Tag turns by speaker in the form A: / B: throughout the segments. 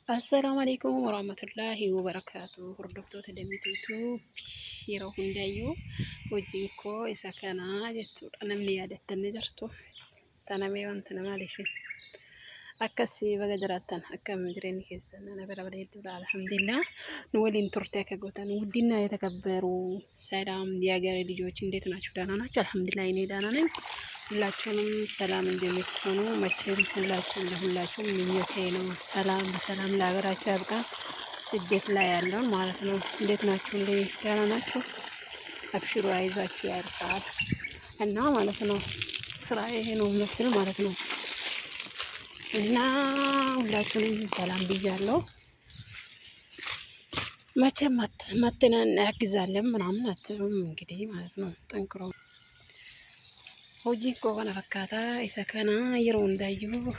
A: السلام عليكم ورحمة الله وبركاته. هردفتو تدميت يوتيوب yeroo hundayyuu hojii koo isa kanaa jechuudha. Namni yaadattanii jirtu tanamee wanta nama leeshin akkasii baga jiraattan akkam jireenyi keessan ana bira bareedduudha. Alhamdulillah nu waliin turte akka gootan ውድና የተከበሩ ሰላም የሀገሬ ልጆች እንዴት ናችሁ? ደህና ናችሁ? አልሐምዱሊላህ እኔ ደህና ነኝ። ሁላችሁንም ሰላም እንደምትሆኑ መቼም ለሁላችሁም ምኞቴ ነው። ሰላም በሰላም ለሀገራችሁ ያብቃ። ስደት ላይ ያለውን ማለት ነው። እንዴት ናችሁ? ደህና ናችሁ? አብሽሩ፣ አይዟችሁ፣ ያርፋል እና ማለት ነው። ስራ ይሄ ነው መስል ማለት ነው። እና ሁላችሁንም ሰላም ብያለሁ። መቼም መተናን ያግዛለን ምናምን አትሉም እንግዲህ ማለት ነው። ጠንክሮ hojii koo kana fakkaata isa kana yeroo hundayyuu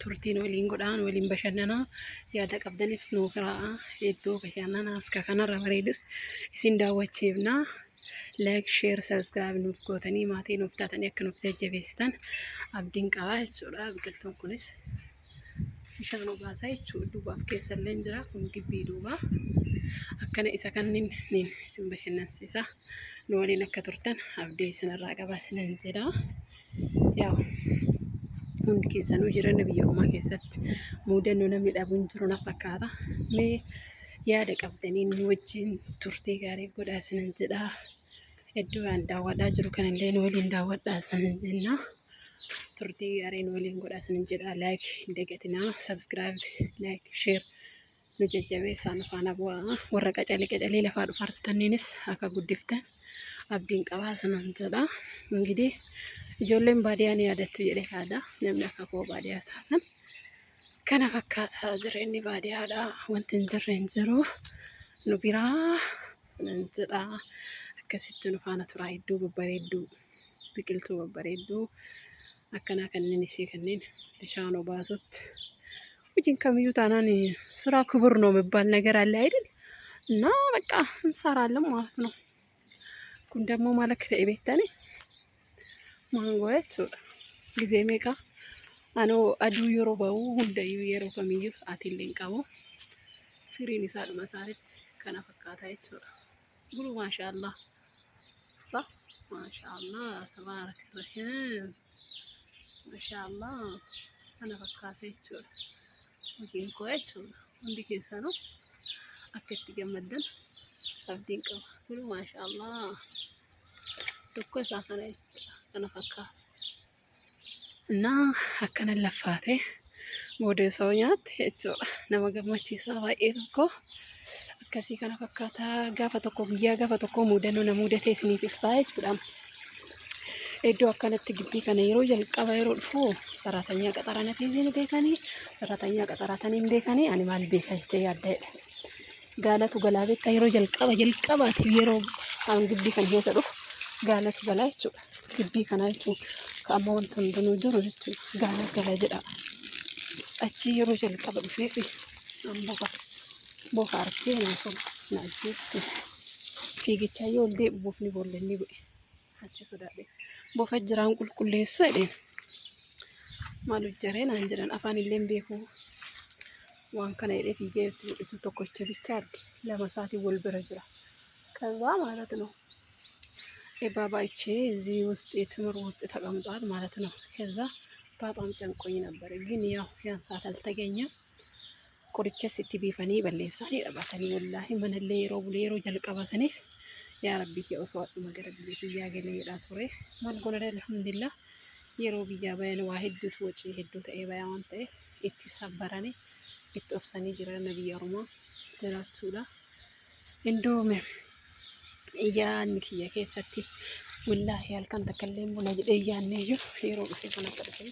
A: turtiin waliin godhaan waliin bashannanaa yaada qabdanis nuu kiraa hedduu bashannanaa akka kanarra bareedus isin daawwachiifna. Like, share, subscribe nuuf gootanii maatii nuuf taatanii akka nuuf jajjabeessitan abdiin qabaa jechuudha. Biqiltuun kunis bishaan obaasaa jechuudha. Duubaaf keessallee jira kun gibbii duubaa akkana isa kanniin isin bashannansiisa. Nu waliin akka turtan abdii isinirraa qabaa isinan jedha. Yaa hundi keessanuu jireenya biyya ormaa keessatti muudannoo namni dhabuun jiru na fakkaata. Mee yaada qabdanii nu wajjin turtii gaarii godhaa isinan jedha. Iddoo aan daawwadhaa jiru kanallee nu waliin daawwadhaa isinan jenna. Turtii gaarii nu waliin godhaa isinan jedha. Like hin dagatinaa, subscribe, like, share nu jajjabeessaa nu faana bu'aa. Warra qacalee lafaa dhufaartaniinis akka guddiftan abdiin qabaa isinan jedha. እንግዲህ ijoolleen baadiyyaa ni yaadattu jedhee yaada. Namni akka koo baadiyyaa taatan kana fakkaata jireenyi baadiyyaadha. Wanti hin jirre hin jiru nu biraa isinan jedha. Akkasitti nu faana turaa hedduu babbareedduu biqiltuu babbareedduu akkanaa kanneen ishee kanneen bishaan obaasutti hojiin kamiyyuu taanaan ስራ ክቡር ነው የሚባል ነገር አለ አይደል? እና በቃ እንሰራለን ማለት ነው። kun ደግሞ ማለት ከቤተኔ ማንጎ jechuudha. ጊዜ meeqa anoo aduu yeroo ba'u hundayyuu yeroo kamiyyuu sa'aatiillee hin qabu. Firiin isaadhuma isaanitti kana fakkaata jechuudha. Guru maashaallah sa maashaallah tabaaraka rahim maashaallah kana fakkaata jechuudha. Hojiin koo jechuudha. Hundi keessanuu akka itti gammaddan abdiin qaba. Guru maashaallah tokko isaa kana jechuudha. Kana fakkaata. እና akkana laffaate moodee soo nyaatte jechuudha. Nama gammachiisaa baay'ee tokko akkasii kana fakkaata. Gaafa tokko guyyaa gaafa tokko muudannoo na muudatee isiniif ibsaa jechuudha. Iddoo akkanatti gibbii kana yeroo jalqaba yeroo dhufu saratanyaa qaxaranatanii beekanii saratanyaa qaxaratanii beekanii ani maal beeka jettee yaadda'edha. Gaalatu galaa beektaa yeroo jalqabaatiif yeroo aan gibbii kana keessa dhufu gaalatu galaa jechuudha. Gibbii kana jechuudha. Amma wanti hundinuu jiru jechuudha. Gaala gala jedha. Achi yeroo jalqaba dhufee fi bofa argee na ajjeesti. Fiigichaa yoo oldee bofni boollenni bu'e. Achi sodaadhe. Bofa jiraan qulqulleessa jedheen. Maal hojjaree naan jedhan afaan illee beekuu waan kana jedhee fiigee itti mul'isu tokkocha bichaa arge. Lama isaatiin wal bira jira. ከዛ ማለት ነው ባባይቼ እዚህ ውስጥ የትምር ውስጥ ተቀምጧል ማለት ነው። ከዛ በጣም ጨንቆኝ ነበር፣ ግን ያው ያን ሰዓት አልተገኘም። ቆርቼ ሲቲ ቢፈኒ በሌሳኒ ደባተኒ ወላሂ መንለ የሮ ጀልቀባሰኒ ያ ረቢ የኡስዋጥ መገረብ ይያገለ ይዳቱሬ ማን ጎነረ አልሐምዱሊላህ የሮ ቢያ ባይን ዋሂዱት ወጪ ሄዱት ኤባያንተ እቲ ሰበረኒ ኢጥፍሰኒ ጅረ ነብይ አሩማ ተራቱላ እንዶም Iyyaan kiyya keessatti wallaahi halkan takkallee buna jedhee iyyaannee jiru yeroo dhufee kan akka dhufe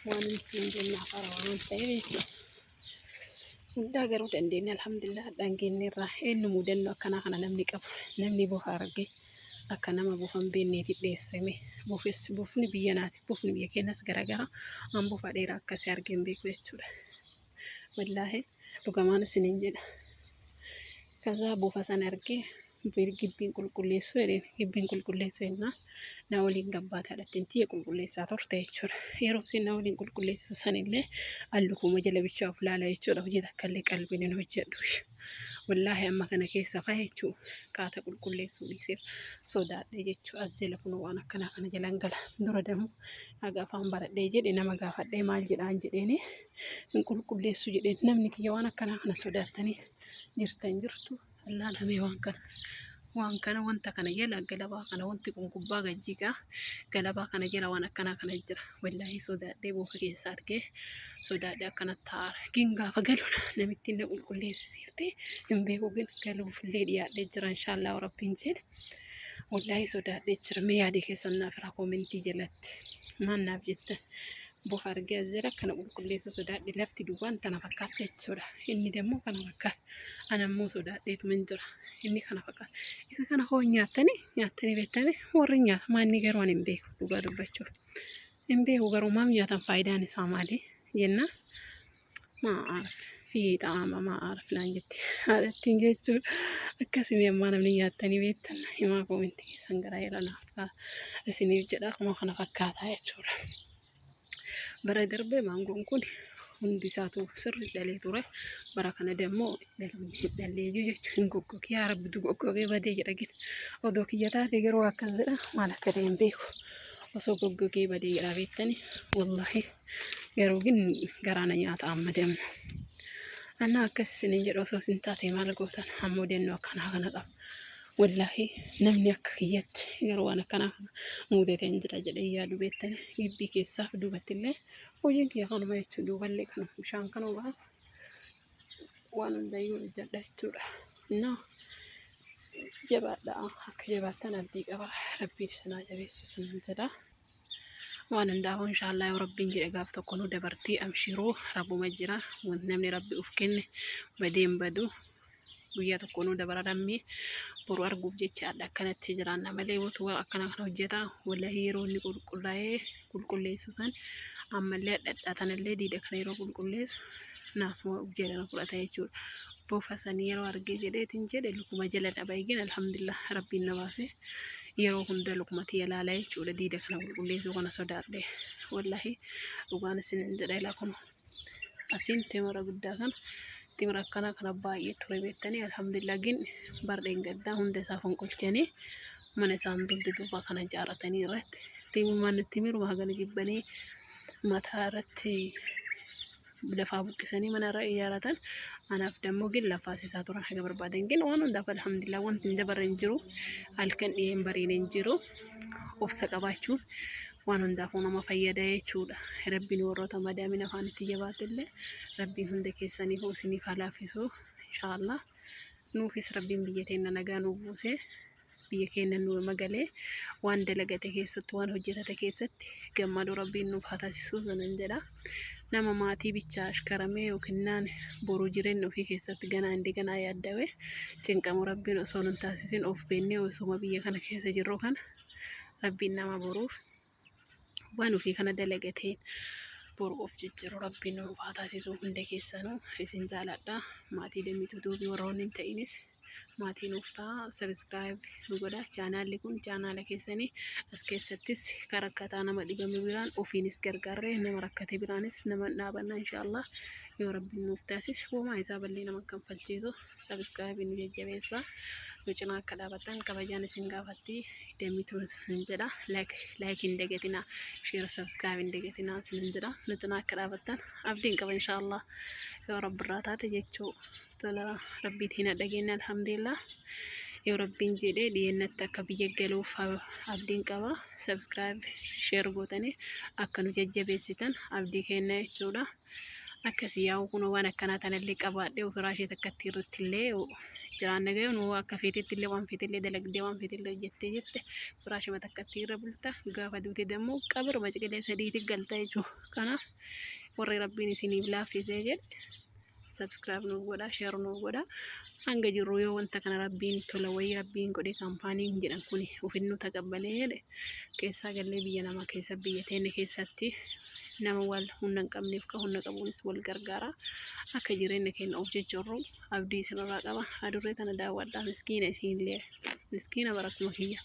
A: waan hin jenne afara waan ta'eef jechuudha. Hundaa garuu dandeenya alhamdulillah dhangeenye irraa eenyu muudannoo akkanaa kana namni qabu namni bofa argee akka nama bofan beekneeti dheessame bofni biyya naati bofni biyya keenyas garaagara an bofa dheeraa akkasii argeen beeku jechuudha. Wallaahi dhugamaan isiniin jedha. Kaza bofa sana argee gibbiin qulqulleessuu jedheen gibbiin qulqulleessuu jennaan na waliin gabbaataadhattiin xiyya qulqulleessaa turte jechuudha. Yeroo isin na waliin qulqulleessu sanillee allukuma jala bichaa of laala jechuudha. Hojii takka illee qalbiin hin hojjedhu. Wallaahi amma kana keessa fa'a jechuudha. Kaata qulqulleessuu dhiiseef sodaadhee jechuudha. As jala kun waan akkanaa kana jalan gala. Dura dammoo haga afaan baradhee jedhe nama gaafadhee maal jedhaan jedheeni hin qulqulleessu jedheen namni kiyya waan akkanaa kana sodaattanii jirtan jirtu. Laalamee waan kana wanta kana jala galabaa kana wanti kun gubbaa gajjigaa galabaa kana jala waan akkanaa kana jira. Wallaahi sodaadhee boofa keessa argee sodaadhee akkana taa'aa gin gaafa galuun namitti na qulqulleessisiiftee hin beeku gin galuufillee dhiyaadhee jira inshaallah rabbiin jedhe. Wallaahi sodaadhee jira mee yaadii keessan naaf irraa koomentii jalatti maal naaf jettan. Boofa argee as jira kana qulqulleessu sodaadhee lafti duwwaan tana fakkaata jechuudha. Inni dammoo kana fakkaata. Anammoo sodaadheetu min jira. Inni kana fakkaata. Isa kana hoo nyaattanii beektanii warri nyaata maanni garuu ani hin beeku dhugaa dubbachuuf. Hin beeku garuu maam nyaatan faayidaan isaa maali jenna maa'aaraf fi xaa'ama maa'aaraf naan jetti haadhattiin jechuudha. Akkasii ammaa namni nyaattanii beektan himaa koomentii keessan garaa yeranaaf isiniif jedha akkuma kana fakkaataa jechuudha. Bara darbee maangoon kun hundi isaatu sirri dhalee ture. Bara kana dammoo dhalee jechuun hin goggoge. Yaa Rabbi du goggogee badee jedha gida. Odoo kiyya taate garuu akkas jedha maal akka ta'e hin beeku. Osoo goggogee badee jedha beektanii wallahi garuu gin garaana nyaata amma damma. Anna akkas isiniin jedha osoo isin taate maal gootan ammoo dennoo akkanaa kana qaba. Wallaahi namni akka kiyyatti garuu waan akkanaa mudatee hin jira jedhee yaadu beektanii gibbii keessaaf duubattillee hojiin kiyya kanuma jechuudha. Duuballee kan bishaan kana baasa waan hundayyuu hojjedha jechuudha. Innaa jabaadha akka jabaattan abdii qaba rabbiin isinaa jabeessisu nan jedha. Waan hundaa'u inshaallah yoo rabbiin jedhe gaaf tokko nu dabartii abshiruu rabbuma jira wanti namni rabbi uf kenne badee hin badu. Guyyaa tokko nu dabara dammii boru arguuf jechaadha akkanatti jiraanna malee utuu akkana kana hojjeta wallahi yeroo inni qulqulleessu san ammallee dhadhaatanillee diida kana yeroo qulqulleessu naasuma jedhana fudhata jechuudha. Boofa sanii yeroo argee jedheetiin jedhe lukuma jala dhabaa eegin alhamdulillah rabbiin na baase yeroo hunda lukumatti ilaalaa jechuudha. Diida kana qulqulleessuu kana sodaadhe wallahi dhugaan isin jedha ilaa kun asiin teemara guddaa kana. Timur akkana kana baay'ee ture beektanii alhamdulillah gin bardeen gaddaa hunda isaa fonqolchanii mana isaan dulti duuba kana jaaratanii irratti timiruma hagana jibbanii mataa irratti lafaa buqqisanii mana irra ijaaratan anaaf dammoo gin lafaa isaa turan haga barbaadan gin waan hundaaf alhamdulillah wanti hin dabarre hin jiru halkan dhiyeen bariin hin jiru obsa qabaachuun waan hundaafuu nama fayyada jechuudha. Rabbiin warroota madaamina afaanitti jabaatillee rabbiin hunda keessanii isiniif haa laaffisu inshaallah. Nuufis rabbiin biyya teenya nagaa nuuf buusee biyya keenya nu magalee waan dalagate keessatti waan hojjetate keessatti gammadu rabbiin nuuf haa taasisu sanan jedha. Nama maatii bichaa ashkaramee yookiin boruu jireenya ofii keessatti ganaa indi ganaa yaaddawe cinqamu rabbiin osoo nun taasisin of beennee osuma biyya kana keessa jirru kana rabbiin nama boruuf waan ofii kana dalagateen boru of jijjiiru rabbiin nuuf haa taasisu hunda keessanuu isin jaaladha. Maatii dammituu duubii warroon hin ta'inis maatii nuuf ta'a sabiskiraayib nu godha. Chaanaalli kun chaanaala keessanii as keessattis karakkataa nama dhibame biraan ofiinis gargaarree nama rakkate biraanis nama dhaabanna inshaallah yoo rabbiin nuuf taasise homaa isaa ballee nama kan falchiisu sabiskiraayib nu jajjabeessa. Nu cinaa akka dhaabatan kabajaan isin gaafatti dammituu hin jedha. Laayik hin dagatina sheer sabiskiraayib hin dagatina isin jedha. Nu cinaa akka dhaabatan abdiin qaba inshaallah yoo rabbiirraa taate jechuu tola rabbiitiin dhageenya alhamdulillah. Yoo rabbiin jedhee dhiyeennatti akka biyya galuuf abdiin qaba. Sabiskiraayib sheer gootanii akka nu jajjabeessitan abdii kenna jechuudha. Akkasii yaa'u kun waan akkanaa tanallee qabaadhee ofirraa ishee takkatti irratti illee jiraan nagayoon akka feetetti illee waan feetillee dalagdee waan feetillee jettee jette firaashima takkatti irra bulta gaafa duute dammoo qabiruma ciqilee sadiitti galta jechuudha. Kanaaf warri rabbiin isiniif laaffisee jedhe sabiskiraayib nuuf godha sheer nuuf godha. Hanga jirru yoo wanta kana rabbiin tola wayii rabbiin godhe kaampaaniin jedhan kun ofiin nu taqabbalee jedhe keessaa gallee biyya nama keessa biyya teenya keessatti nama wal hundan qabneef ka hunda qabuunis wal gargaara akka jireenya keenya of jejjorru abdii isinirraa qaba adurree tana daawwadhaa miskiina isiinillee miskiina barattuma kiyya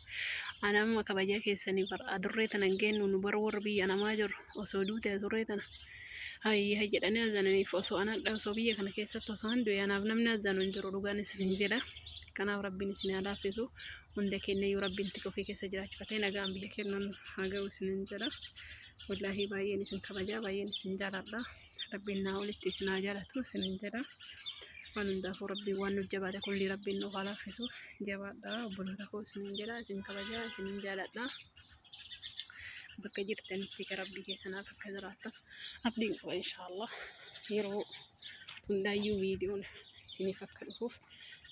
A: anamma kabajaa keessanii bar adurree tana geennu nu bar warra biyya namaa jiru osoo duute adurree tana hayya jedhanii azananiif osoo anadha osoo biyya kana keessatti osoo handu yaanaaf namni azanu hin jiru dhugaan isin jedha kanaaf rabbiin isin halaafisu hunda keenya yoo rabbiin tika ofii keessa jiraachifatee nagaan biyya kennan haga'u isin jedha wallahi baay'een isin kabajaa baay'een isin jaaladha rabbiin naa olitti isin haa jaalatu isin jedha waan hundaafuu rabbiin waan nuuf jabaate kulli rabbiin nuuf halaafisu jabaadha obboloota koo isin jedha isin kabajaa isin jaaladha bakka jirtanitti gara rabbii keessanaaf akka jiraattan abdiin qaba inshaallah yeroo hundaayyuu viidiyoon isiniif akka dhufuuf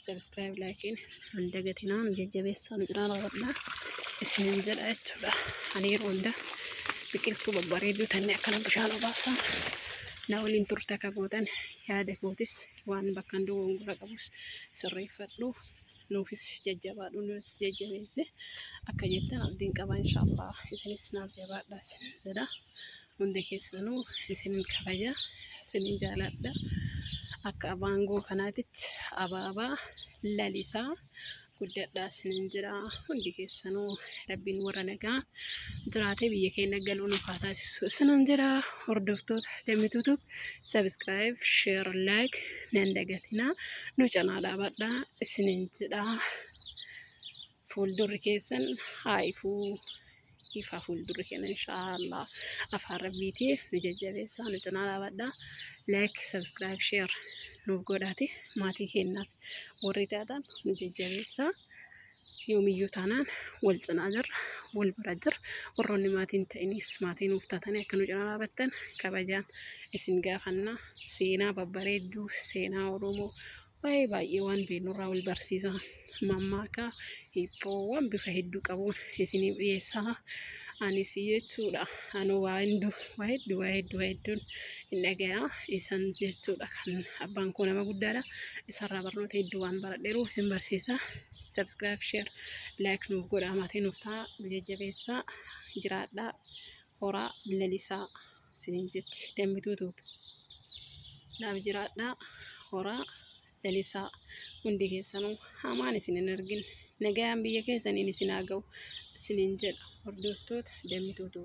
A: subscribe laakiin hundagatinaa nu jajjabeessaa nu jiraan rawadhaa isinin jedha jechuudha ani yeroo hunda biqiltuu babbareedduu tanne akkana bishaan obaasaa na waliin turte akka gootan yaada kootis waan bakka dogongora qabus sirreeffadhu nuufis jajjabaadhu nuus jajjabeesse akka jettan abdiin qaba inshaallah isinis naaf jabaadhaa isin jedha hunda keessanuu isin kabaja isin jaaladha akka abaangoo kanaatitti abaabaa lalisaa guddadhaa isin jedha hundi keessanuu rabbiin warra nagaa jiraatee biyya keenya galuu nuuf haa taasisu isinan jedha hordoftoota dammituutu subscribe share like nan dagatinaa nu cinaa dhaabadhaa isinin jedha fuuldurri keessan haayifuu ifa fuuldurri keenya inshaallah afaan rabbiitii nu jajjabeessaa nu cinaa dhaabadhaa like subscribe share nuuf godhaati maatii keenyaaf warri taatan nu jajjabeessaa yoomiyyuu taanaan wal cinaa jirra wal bira jirra warroonni maatiin ta'inis maatiin nuuf taatanii akka nu cinaa dhaabattan kabajaan isin gaafannaa seenaa babbareedduu seenaa oromoo baay'ee waan beeknurraa wal barsiisa mammaakaa hiphoowwan bifa hedduu qabuun isiniif dhiyeessaa anis jechuudha anuu waa hedduun hin dhagayaa isan jechuudha kan abbaan koo nama guddaadha isarraa barnoota hedduu waan baradheeru isin barsiisa subscribe share like nuuf godhaa maatii nuuf ta'a jajjabeessaa jiraadhaa horaa lalisaa isiniin jetti dammituutu naaf jiraadhaa horaa lalisaa hundi keessanuu hamaan isin hin argin nagaan biyya keessaniin isin haa ga'u isiniin jedha hordoftoota dammituutu